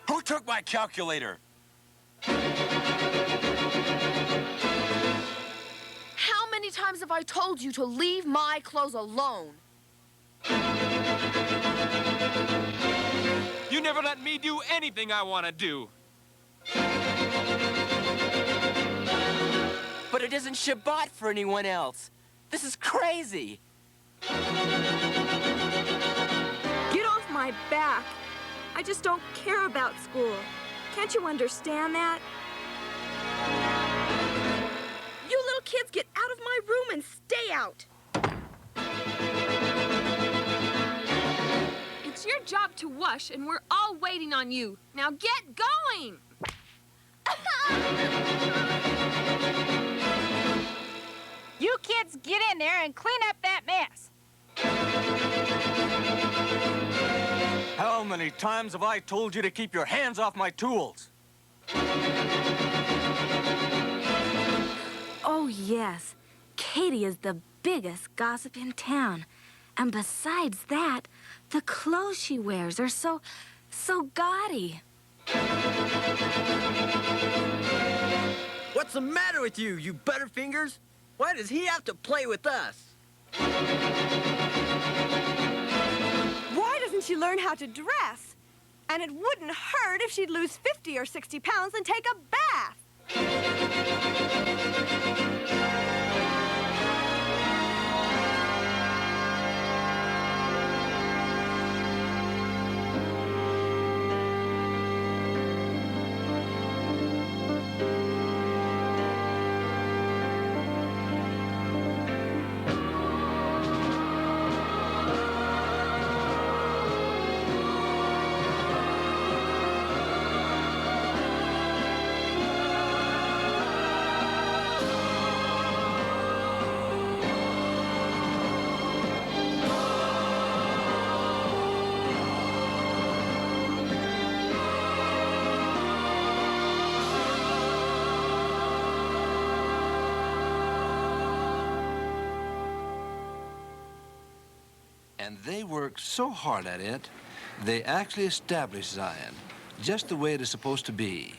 Who took my calculator? How many times have I told you to leave my clothes alone? You never let me do anything I want to do. But it isn't Shabbat for anyone else. This is crazy. Get off my back. I just don't care about school. Can't you understand that? You little kids get out of my room and stay out. It's your job to wash, and we're all waiting on you. Now get going! You kids get in there and clean up that mess. How many times have I told you to keep your hands off my tools? Oh, yes. Katie is the biggest gossip in town. And besides that, the clothes she wears are so gaudy. What's the matter with you, you butterfingers? Why does he have to play with us? Why doesn't she learn how to dress? And it wouldn't hurt if she'd lose 50 or 60 pounds and take a bath. And they worked so hard at it, they actually established Zion just the way it is supposed to be.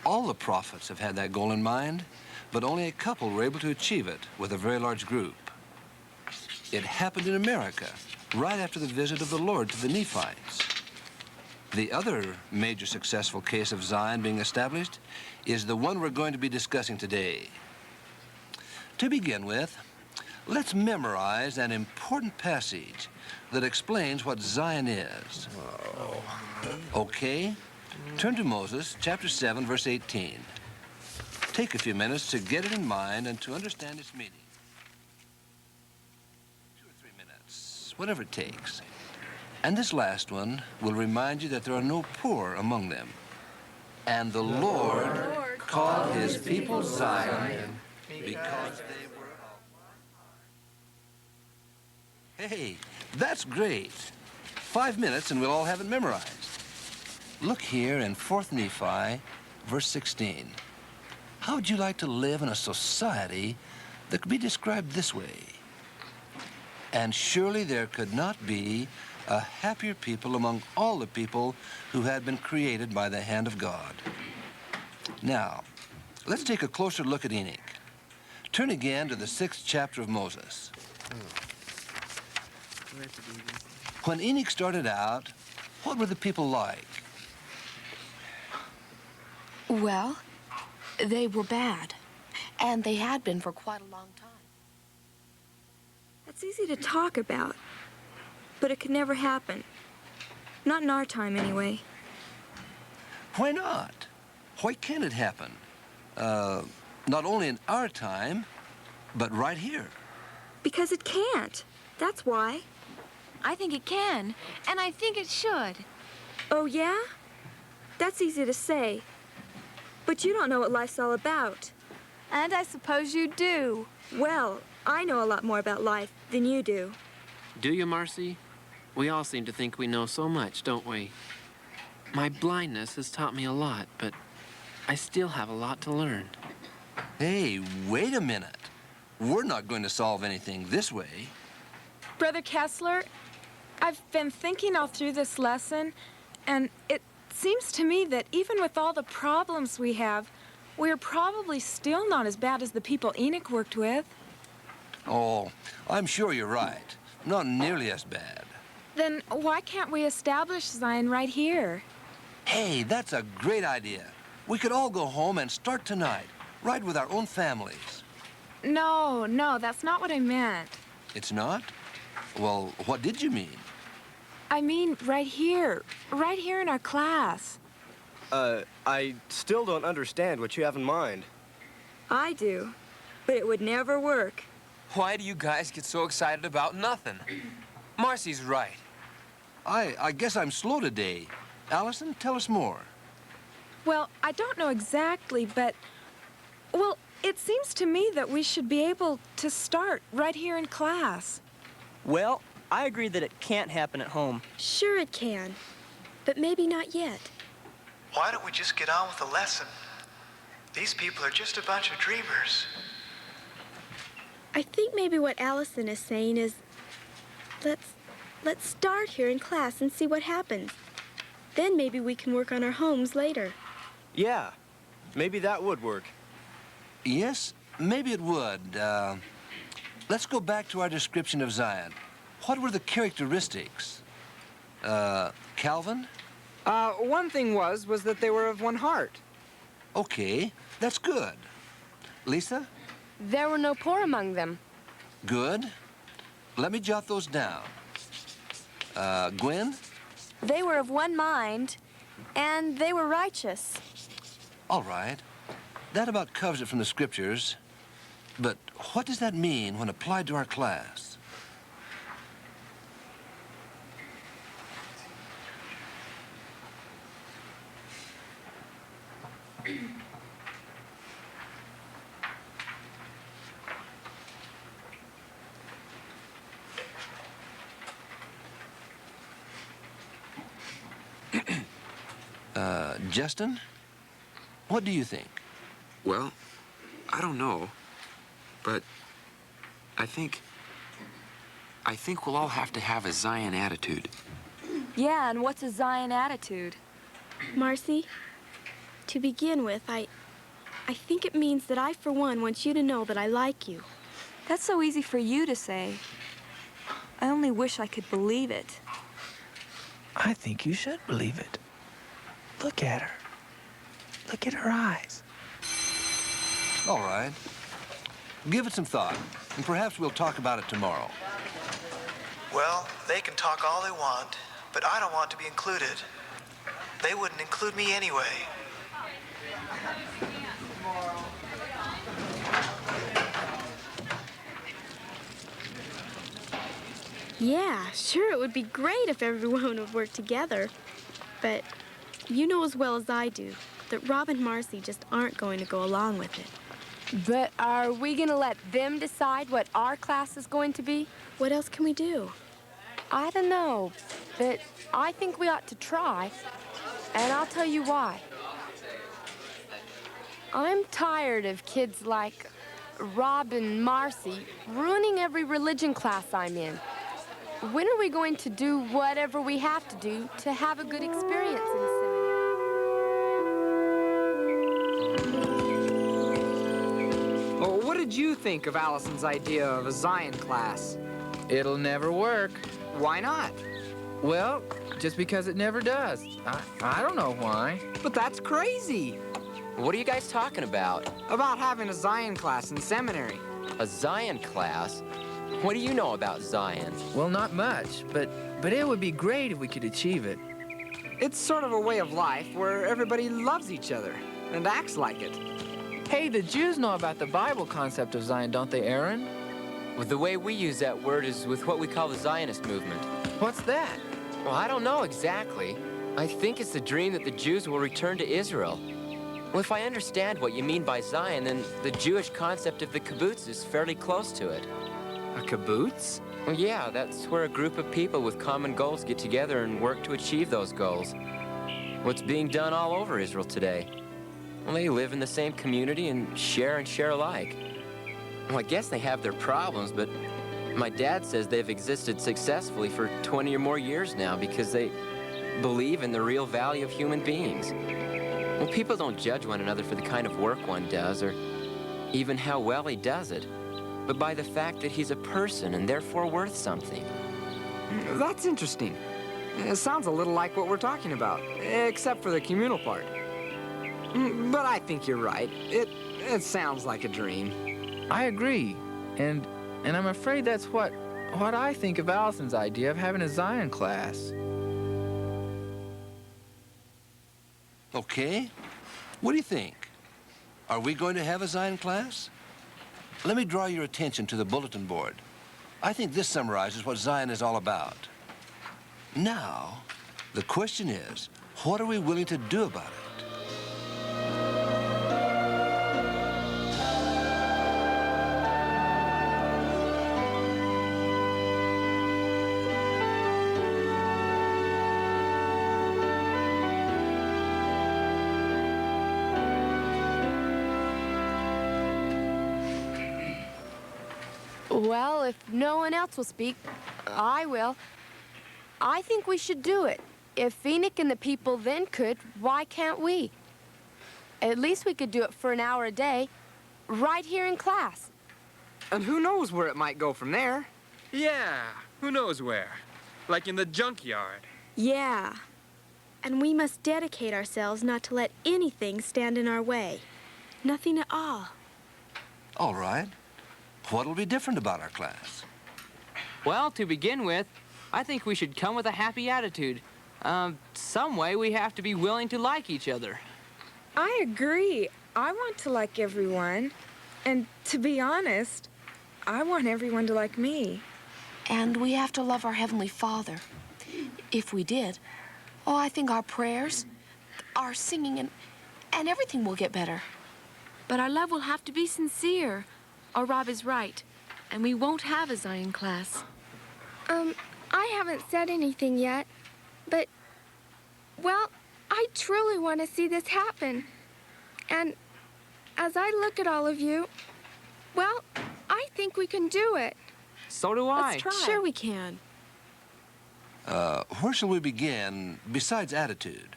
All the prophets have had that goal in mind, but only a couple were able to achieve it with a very large group. It happened in America, right after the visit of the Lord to the Nephites. The other major successful case of Zion being established is the one we're going to be discussing today. To begin with, let's memorize an important passage that explains what Zion is. Okay? Turn to Moses, chapter 7, verse 18. Take a few minutes to get it in mind and to understand its meaning. 2 or 3 minutes, whatever it takes. And this last one will remind you that there are no poor among them. And the Lord called his people Zion because they were... Hey, that's great. 5 minutes and we'll all have it memorized. Look here in 4th Nephi, verse 16. How would you like to live in a society that could be described this way? And surely there could not be a happier people among all the people who had been created by the hand of God. Now, let's take a closer look at Enoch. Turn again to the 6th chapter of Moses. When Enoch started out, what were the people like? Well, they were bad. And they had been for quite a long time. That's easy to talk about, but it could never happen. Not in our time, anyway. Why not? Why can't it happen? Not only in our time, but right here. Because it can't. That's why. I think it can, and I think it should. Oh, yeah? That's easy to say. But you don't know what life's all about. And I suppose you do. Well, I know a lot more about life than you do. Do you, Marcy? We all seem to think we know so much, don't we? My blindness has taught me a lot, but I still have a lot to learn. Hey, wait a minute. We're not going to solve anything this way. Brother Kessler, I've been thinking all through this lesson, and it seems to me that even with all the problems we have, we're probably still not as bad as the people Enoch worked with. Oh, I'm sure you're right. Not nearly as bad. Then why can't we establish Zion right here? Hey, that's a great idea. We could all go home and start tonight, right with our own families. No, that's not what I meant. It's not? Well, what did you mean? I mean right here in our class. I still don't understand what you have in mind. I do, but it would never work. Why do you guys get so excited about nothing? Marcy's right. I guess I'm slow today. Allison, tell us more. Well, I don't know exactly, but... Well, it seems to me that we should be able to start right here in class. Well, I agree that it can't happen at home. Sure it can, but maybe not yet. Why don't we just get on with the lesson? These people are just a bunch of dreamers. I think maybe what Allison is saying is, let's start here in class and see what happens. Then maybe we can work on our homes later. Yeah, maybe that would work. Yes, maybe it would. Let's go back to our description of Zion. What were the characteristics? Calvin? One thing was that they were of one heart. Okay, that's good. Lisa? There were no poor among them. Good. Let me jot those down. Gwen? They were of one mind, and they were righteous. All right. That about covers it from the scriptures. But what does that mean when applied to our class? Justin, what do you think? Well, I don't know, but I think we'll all have to have a Zion attitude. Yeah, and what's a Zion attitude? Marcy, to begin with, I think it means that I, for one, want you to know that I like you. That's so easy for you to say. I only wish I could believe it. I think you should believe it. Look at her. Look at her eyes. All right. Give it some thought, and perhaps we'll talk about it tomorrow. Well, they can talk all they want, but I don't want to be included. They wouldn't include me anyway. Yeah, sure, it would be great if everyone would work together. But you know as well as I do that Rob and Marcy just aren't going to go along with it. But are we gonna let them decide what our class is going to be? What else can we do? I don't know, but I think we ought to try. And I'll tell you why. I'm tired of kids like Rob and Marcy ruining every religion class I'm in. When are we going to do whatever we have to do to have a good experience in seminary? Well, what did you think of Allison's idea of a Zion class? It'll never work. Why not? Well, just because it never does. I don't know why. But that's crazy. What are you guys talking about? About having a Zion class in seminary. A Zion class? What do you know about Zion? Well, not much, but it would be great if we could achieve it. It's sort of a way of life where everybody loves each other and acts like it. Hey, the Jews know about the Bible concept of Zion, don't they, Aaron? Well, the way we use that word is with what we call the Zionist movement. What's that? Well, I don't know exactly. I think it's the dream that the Jews will return to Israel. Well, if I understand what you mean by Zion, then the Jewish concept of the kibbutz is fairly close to it. A kibbutz? Well, yeah, that's where a group of people with common goals get together and work to achieve those goals. What's being done all over Israel today. Well, they live in the same community and share alike. Well, I guess they have their problems, but my dad says they've existed successfully for 20 or more years now because they believe in the real value of human beings. Well, people don't judge one another for the kind of work one does or even how well he does it, but by the fact that he's a person and therefore worth something. That's interesting. It sounds a little like what we're talking about, except for the communal part. But I think you're right. It sounds like a dream. I agree. And I'm afraid that's what I think of Allison's idea of having a Zion class. Okay. What do you think? Are we going to have a Zion class? Let me draw your attention to the bulletin board. I think this summarizes what Zion is all about. Now, the question is, what are we willing to do about it? Well, if no one else will speak, I will. I think we should do it. If Enoch and the people then could, why can't we? At least we could do it for an hour a day, right here in class. And who knows where it might go from there? Yeah, who knows where? Like in the junkyard. Yeah. And we must dedicate ourselves not to let anything stand in our way. Nothing at all. All right. What'll be different about our class? Well, to begin with, I think we should come with a happy attitude. Some way we have to be willing to like each other. I agree. I want to like everyone. And to be honest, I want everyone to like me. And we have to love our Heavenly Father. If we did, I think our prayers, our singing, and everything will get better. But our love will have to be sincere, or Rob is right, and we won't have a Zion class. I haven't said anything yet, but, well, I truly want to see this happen. And as I look at all of you, well, I think we can do it. So do I. Let's try. Sure we can. Where shall we begin besides attitude?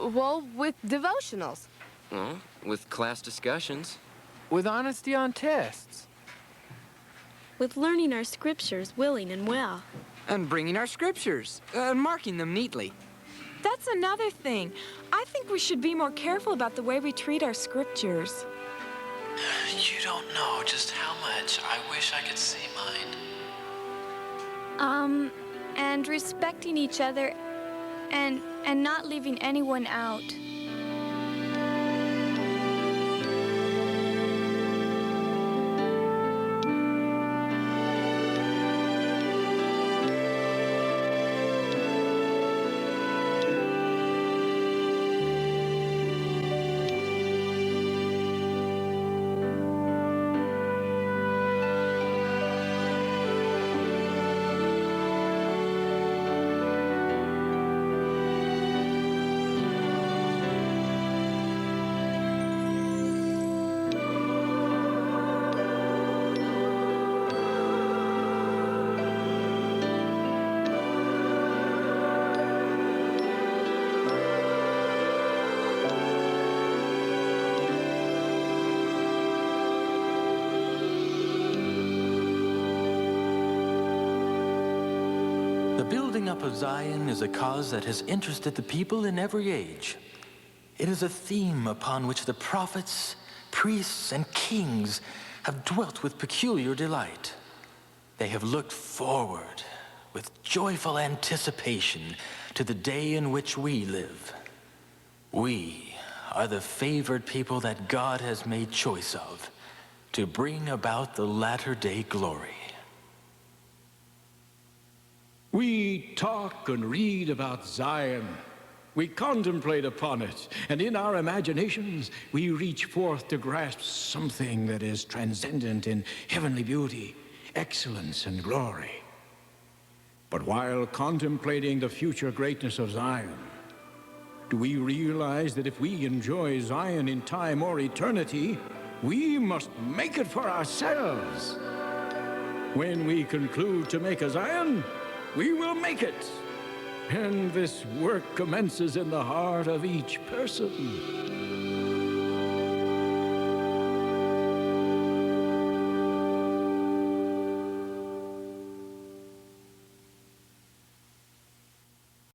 Well, with devotionals. Well, with class discussions. With honesty on tests. With learning our scriptures willing and well. And bringing our scriptures, and marking them neatly. That's another thing. I think we should be more careful about the way we treat our scriptures. You don't know just how much I wish I could say mine. And respecting each other and not leaving anyone out. The building up of Zion is a cause that has interested the people in every age. It is a theme upon which the prophets, priests, and kings have dwelt with peculiar delight. They have looked forward with joyful anticipation to the day in which we live. We are the favored people that God has made choice of to bring about the latter-day glory. We talk and read about Zion. We contemplate upon it, and in our imaginations, we reach forth to grasp something that is transcendent in heavenly beauty, excellence, and glory. But while contemplating the future greatness of Zion, Do we realize that if we enjoy Zion in time or eternity, we must make it for ourselves? When we conclude to make a Zion, we will make it. And this work commences in the heart of each person.